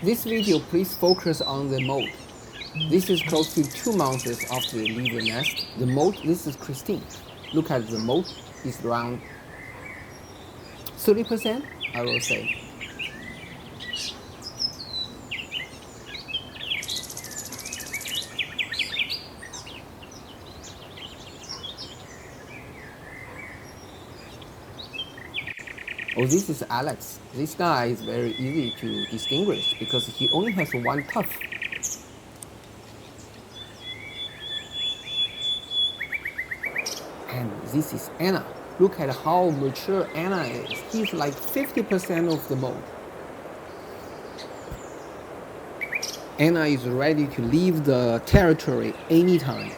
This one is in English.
This video, please focus on the molt. This is close to 2 months after they leave the nest. The molt, this is Christine. Look at the molt, is around 30%, I will say. Oh, this is Alex. This guy is very easy to distinguish because he only has one tuft. And this is Anna. Look at how mature Anna is. He's like 50% of the molt. Anna is ready to leave the territory anytime.